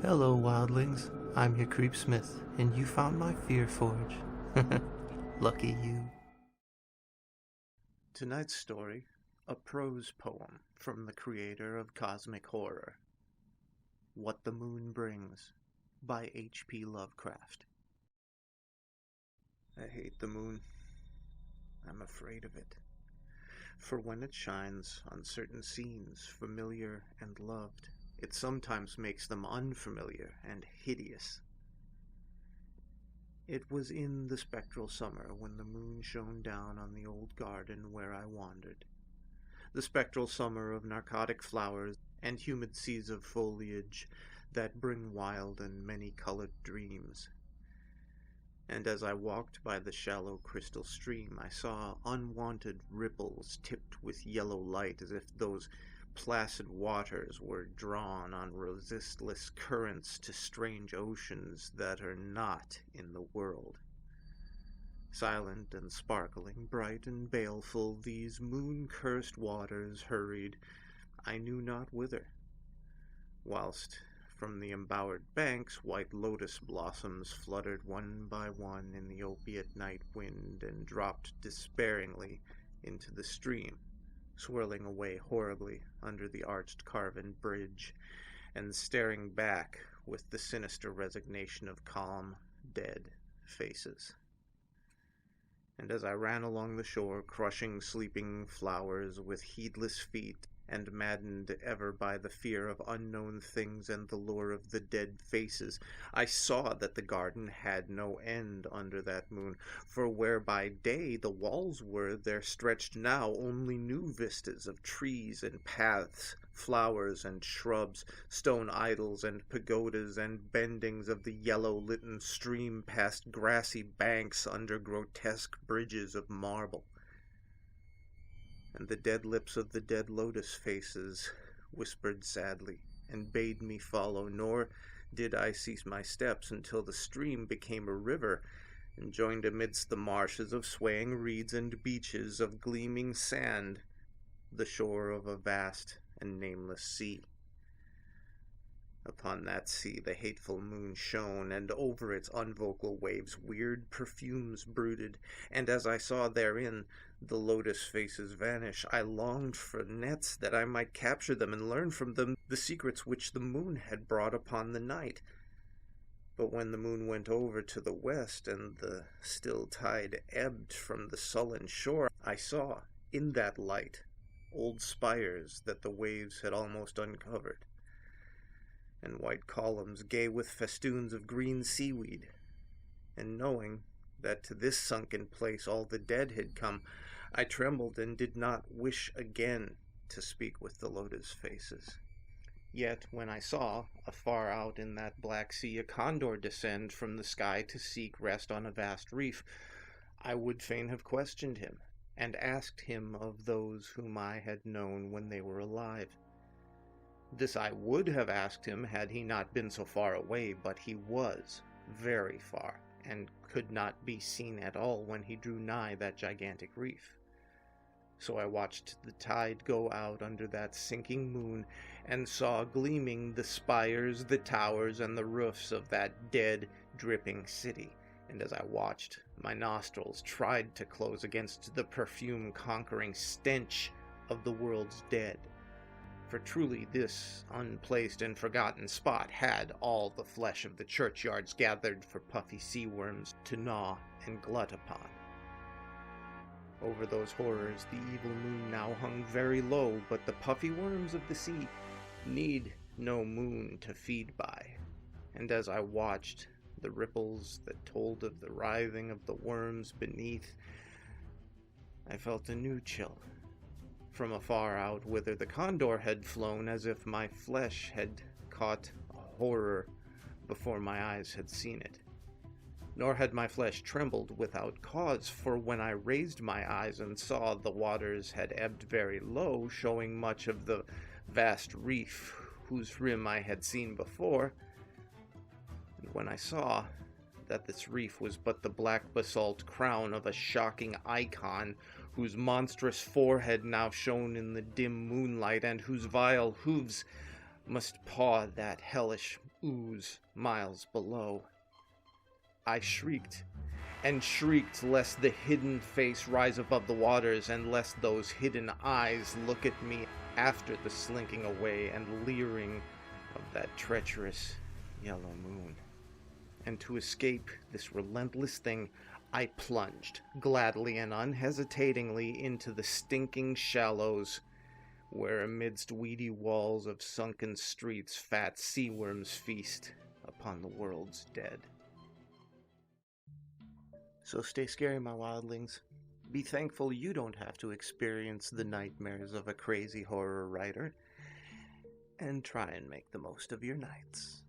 Hello, wildlings. I'm your Creepsmith, and you found my Fear Forge. Lucky you. Tonight's story, a prose poem from the creator of cosmic horror. What the Moon Brings, by H.P. Lovecraft. I hate the moon. I'm afraid of it. For when it shines on certain scenes familiar and loved, it sometimes makes them unfamiliar and hideous. It was in the spectral summer when the moon shone down on the old garden where I wandered. The spectral summer of narcotic flowers and humid seas of foliage that bring wild and many-colored dreams. And as I walked by the shallow crystal stream, I saw unwanted ripples tipped with yellow light, as if those placid waters were drawn on resistless currents to strange oceans that are not in the world. Silent and sparkling, bright and baleful, these moon-cursed waters hurried, I knew not whither, whilst from the embowered banks white lotus blossoms fluttered one by one in the opiate night wind and dropped despairingly into the stream, swirling away horribly under the arched carven bridge, and staring back with the sinister resignation of calm, dead faces. And as I ran along the shore, crushing sleeping flowers with heedless feet, and maddened ever by the fear of unknown things and the lure of the dead faces, I saw that the garden had no end under that moon, for where by day the walls were, there stretched now only new vistas of trees and paths, flowers and shrubs, stone idols and pagodas, and bendings of the yellow-litten stream past grassy banks under grotesque bridges of marble. And the dead lips of the dead lotus faces whispered sadly and bade me follow, nor did I cease my steps until the stream became a river and joined amidst the marshes of swaying reeds and beaches of gleaming sand the shore of a vast and nameless sea. Upon that sea the hateful moon shone, and over its unvocal waves weird perfumes brooded, and as I saw therein the lotus faces vanish, I longed for nets that I might capture them and learn from them the secrets which the moon had brought upon the night. But when the moon went over to the west, and the still tide ebbed from the sullen shore, I saw, in that light, old spires that the waves had almost uncovered, and white columns gay with festoons of green seaweed. And knowing that to this sunken place all the dead had come, I trembled and did not wish again to speak with the lotus faces. Yet when I saw, afar out in that black sea, a condor descend from the sky to seek rest on a vast reef, I would fain have questioned him, and asked him of those whom I had known when they were alive. This I would have asked him had he not been so far away, but he was very far, and could not be seen at all when he drew nigh that gigantic reef. So I watched the tide go out under that sinking moon, and saw gleaming the spires, the towers, and the roofs of that dead, dripping city. And as I watched, my nostrils tried to close against the perfume-conquering stench of the world's dead. For truly this unplaced and forgotten spot had all the flesh of the churchyards gathered for puffy sea worms to gnaw and glut upon. Over those horrors the evil moon now hung very low, but the puffy worms of the sea need no moon to feed by. And as I watched the ripples that told of the writhing of the worms beneath, I felt a new chill from afar out whither the condor had flown, as if my flesh had caught a horror before my eyes had seen it. Nor had my flesh trembled without cause, for when I raised my eyes and saw the waters had ebbed very low, showing much of the vast reef whose rim I had seen before, and when I saw that this reef was but the black basalt crown of a shocking icon whose monstrous forehead now shone in the dim moonlight, and whose vile hooves must paw that hellish ooze miles below. I shrieked, and shrieked lest the hidden face rise above the waters, and lest those hidden eyes look at me after the slinking away and leering of that treacherous yellow moon. And to escape this relentless thing, I plunged gladly and unhesitatingly into the stinking shallows, where amidst weedy walls of sunken streets fat sea worms feast upon the world's dead. So stay scary, my wildlings. Be thankful you don't have to experience the nightmares of a crazy horror writer, and try and make the most of your nights.